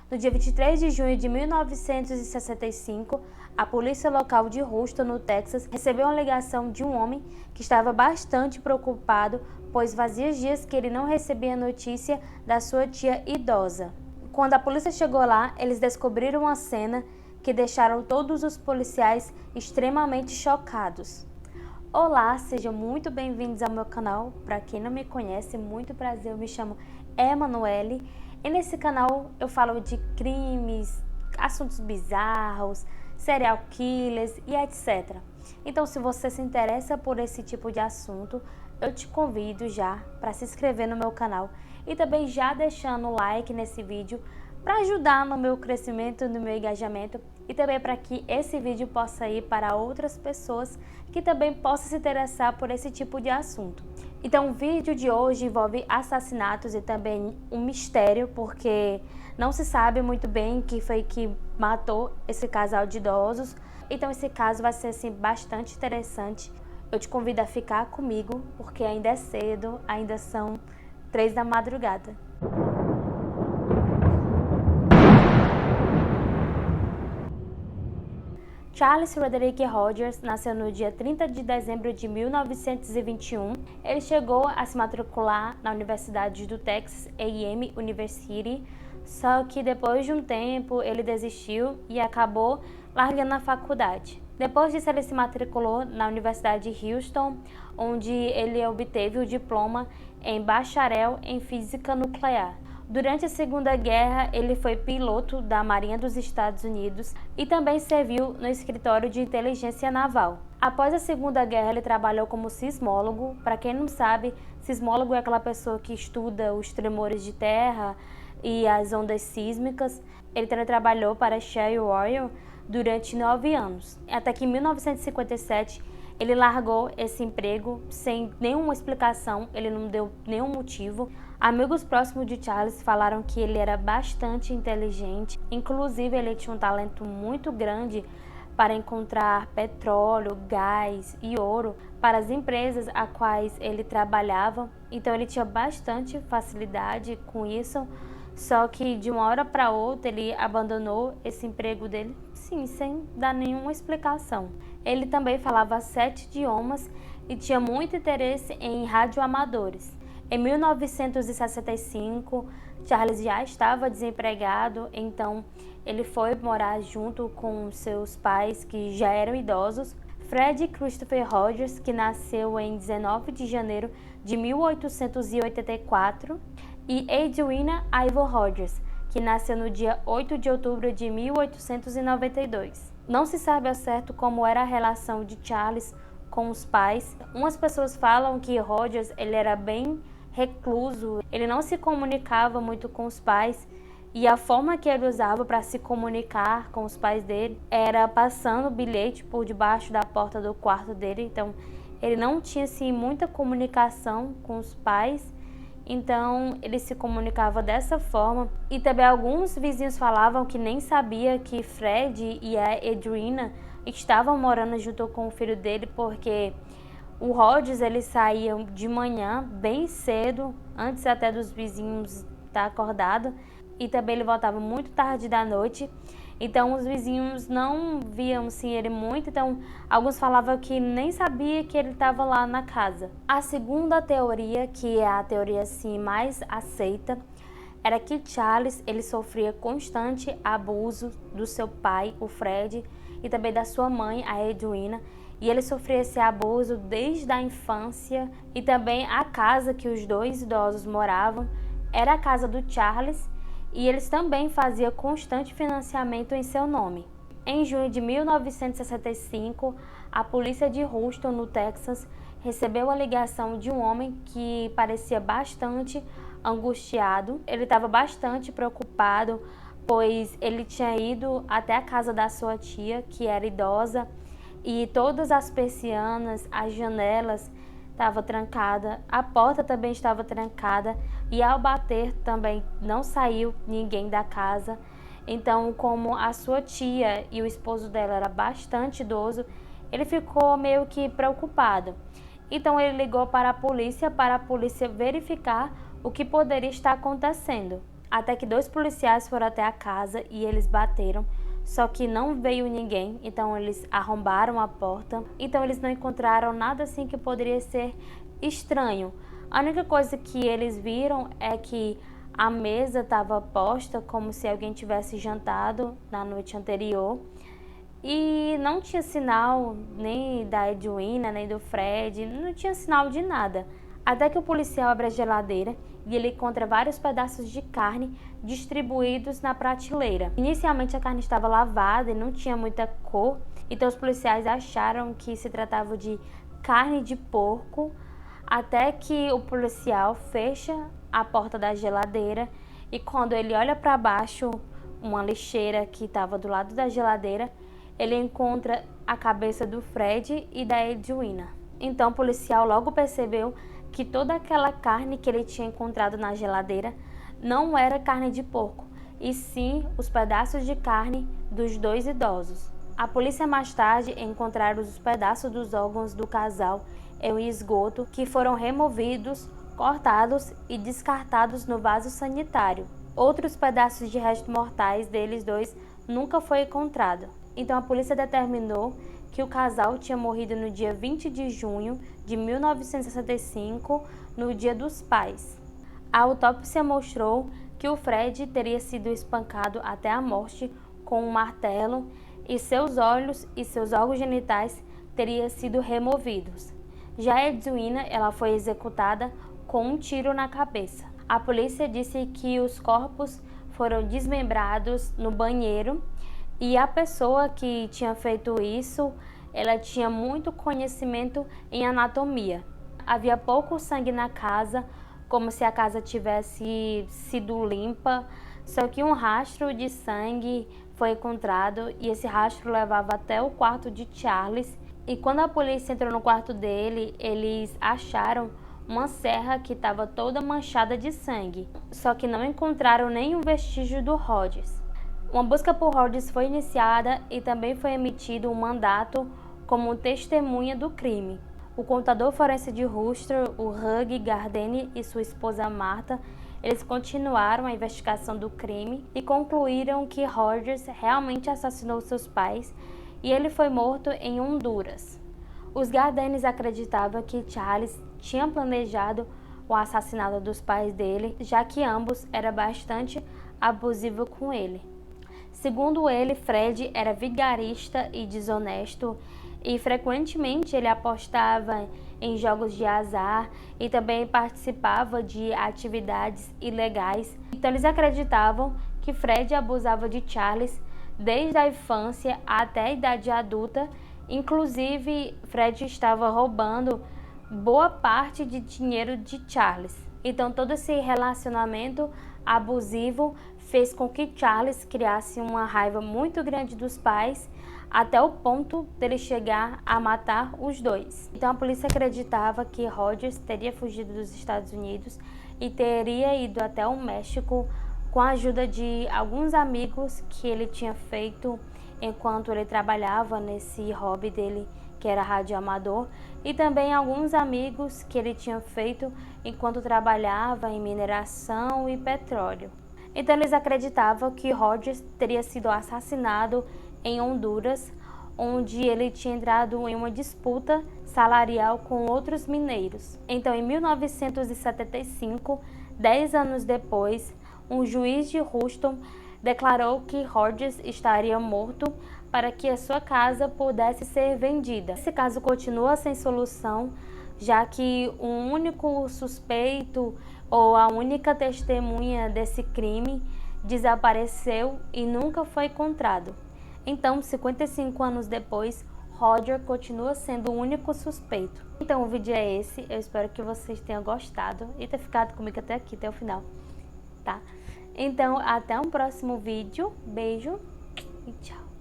No dia 23 de junho de 1965, a polícia local de Houston, no Texas, recebeu uma ligação de um homem que estava bastante preocupado, pois fazia dias que ele não recebia notícia da sua tia idosa. Quando a polícia chegou lá, eles descobriram uma cena que deixaram todos os policiais extremamente chocados. Olá, sejam muito bem-vindos ao meu canal. Para quem não me conhece, muito prazer, eu me chamo Emanuele. E nesse canal eu falo de crimes, assuntos bizarros, serial killers e etc. Então, se você se interessa por esse tipo de assunto, eu te convido já para se inscrever no meu canal e também já deixando o like nesse vídeo para ajudar no meu crescimento, no meu engajamento e também para que esse vídeo possa ir para outras pessoas que também possam se interessar por esse tipo de assunto. Então o vídeo de hoje envolve assassinatos e também um mistério, porque não se sabe muito bem quem foi que matou esse casal de idosos. Então esse caso vai ser assim, bastante interessante. Eu te convido a ficar comigo, porque ainda é cedo, ainda são 3 da madrugada. Charles Frederick Rogers nasceu no dia 30 de dezembro de 1921. Ele chegou a se matricular na Universidade do Texas A&M University, só que depois de um tempo ele desistiu e acabou largando a faculdade. Depois disso ele se matriculou na Universidade de Houston, onde ele obteve o diploma em bacharel em física nuclear. Durante a Segunda Guerra, ele foi piloto da Marinha dos Estados Unidos e também serviu no escritório de inteligência naval. Após a Segunda Guerra, ele trabalhou como sismólogo. Para quem não sabe, sismólogo é aquela pessoa que estuda os tremores de terra e as ondas sísmicas. Ele também trabalhou para a Shell Oil durante 9 anos, até que em 1957 ele largou esse emprego sem nenhuma explicação, ele não deu nenhum motivo. Amigos próximos de Charles falaram que ele era bastante inteligente, inclusive ele tinha um talento muito grande para encontrar petróleo, gás e ouro para as empresas a quais ele trabalhava, então ele tinha bastante facilidade com isso. Só que de uma hora para outra ele abandonou esse emprego dele, sim, sem dar nenhuma explicação. Ele também falava 7 idiomas e tinha muito interesse em radioamadores. Em 1965, Charles já estava desempregado, então ele foi morar junto com seus pais, que já eram idosos. Fred Christopher Rogers, que nasceu em 19 de janeiro de 1884, e Edwina Ivor Rogers, que nasceu no dia 8 de outubro de 1892. Não se sabe ao certo como era a relação de Charles com os pais. Umas pessoas falam que Rogers ele era bem recluso, ele não se comunicava muito com os pais e a forma que ele usava para se comunicar com os pais dele era passando bilhete por debaixo da porta do quarto dele. Então ele não tinha assim, muita comunicação com os pais. Então ele se comunicava dessa forma e também alguns vizinhos falavam que nem sabia que Fred e a Edwina estavam morando junto com o filho dele, porque o Rogers ele saía de manhã bem cedo, antes até dos vizinhos estar acordados, e também ele voltava muito tarde da noite. Então os vizinhos não viam assim, ele muito, então alguns falavam que nem sabia que ele estava lá na casa. A segunda teoria, que é a teoria assim, mais aceita, era que Charles ele sofria constante abuso do seu pai, o Fred, e também da sua mãe, a Edwina, e ele sofria esse abuso desde a infância. E também a casa que os dois idosos moravam era a casa do Charles, e eles também faziam constante financiamento em seu nome. Em junho de 1965, a polícia de Houston, no Texas, recebeu a ligação de um homem que parecia bastante angustiado. Ele estava bastante preocupado, pois ele tinha ido até a casa da sua tia, que era idosa, e todas as persianas, as janelas estava trancada, a porta também estava trancada e ao bater também não saiu ninguém da casa. Então, como a sua tia e o esposo dela era bastante idoso, ele ficou meio que preocupado. Então ele ligou para a polícia verificar o que poderia estar acontecendo. até que 2 policiais foram até a casa e eles bateram, só que não veio ninguém, então eles arrombaram a porta, então eles não encontraram nada assim que poderia ser estranho. A única coisa que eles viram é que a mesa estava posta como se alguém tivesse jantado na noite anterior e não tinha sinal nem da Edwina, nem do Fred, não tinha sinal de nada. Até que o policial abre a geladeira e ele encontra vários pedaços de carne distribuídos na prateleira. Inicialmente a carne estava lavada e não tinha muita cor, então os policiais acharam que se tratava de carne de porco, até que o policial fecha a porta da geladeira e quando ele olha para baixo, uma lixeira que estava do lado da geladeira, ele encontra a cabeça do Fred e da Edwina. Então o policial logo percebeu que toda aquela carne que ele tinha encontrado na geladeira não era carne de porco, e sim os pedaços de carne dos 2 idosos. A polícia mais tarde encontraram os pedaços dos órgãos do casal em um esgoto que foram removidos, cortados e descartados no vaso sanitário. Outros pedaços de restos mortais deles dois nunca foi encontrado. Então a polícia determinou que o casal tinha morrido no dia 20 de junho de 1965, no Dia dos Pais. A autópsia mostrou que o Fred teria sido espancado até a morte com um martelo e seus olhos e seus órgãos genitais teriam sido removidos. Já a Edwina, ela foi executada com um tiro na cabeça. A polícia disse que os corpos foram desmembrados no banheiro e a pessoa que tinha feito isso, ela tinha muito conhecimento em anatomia. Havia pouco sangue na casa, como se a casa tivesse sido limpa, só que um rastro de sangue foi encontrado e esse rastro levava até o quarto de Charles. E quando a polícia entrou no quarto dele, eles acharam uma serra que estava toda manchada de sangue, só que não encontraram nenhum vestígio do Rogers. Uma busca por Rogers foi iniciada e também foi emitido um mandato como testemunha do crime. O contador forense de Worcester, o Hugh Gardner e sua esposa Martha, eles continuaram a investigação do crime e concluíram que Rogers realmente assassinou seus pais e ele foi morto em Honduras. Os Gardners acreditavam que Charles tinha planejado o assassinato dos pais dele, já que ambos eram bastante abusivos com ele. Segundo ele, Fred era vigarista e desonesto e frequentemente ele apostava em jogos de azar e também participava de atividades ilegais. Então eles acreditavam que Fred abusava de Charles desde a infância até a idade adulta. Inclusive, Fred estava roubando boa parte de dinheiro de Charles. Então todo esse relacionamento abusivo fez com que Charles criasse uma raiva muito grande dos pais, até o ponto dele chegar a matar os dois. Então a polícia acreditava que Rogers teria fugido dos Estados Unidos e teria ido até o México com a ajuda de alguns amigos que ele tinha feito enquanto ele trabalhava nesse hobby dele, que era radioamador, e também alguns amigos que ele tinha feito enquanto trabalhava em mineração e petróleo. Então eles acreditavam que Rogers teria sido assassinado em Honduras, onde ele tinha entrado em uma disputa salarial com outros mineiros. Então em 1975, 10 anos depois, um juiz de Houston declarou que Rogers estaria morto para que a sua casa pudesse ser vendida. Esse caso continua sem solução, já que o único suspeito ou a única testemunha desse crime desapareceu e nunca foi encontrado. Então, 55 anos depois, Roger continua sendo o único suspeito. Então o vídeo é esse, eu espero que vocês tenham gostado e ter ficado comigo até aqui, até o final, tá? Então, até um próximo vídeo, beijo e tchau!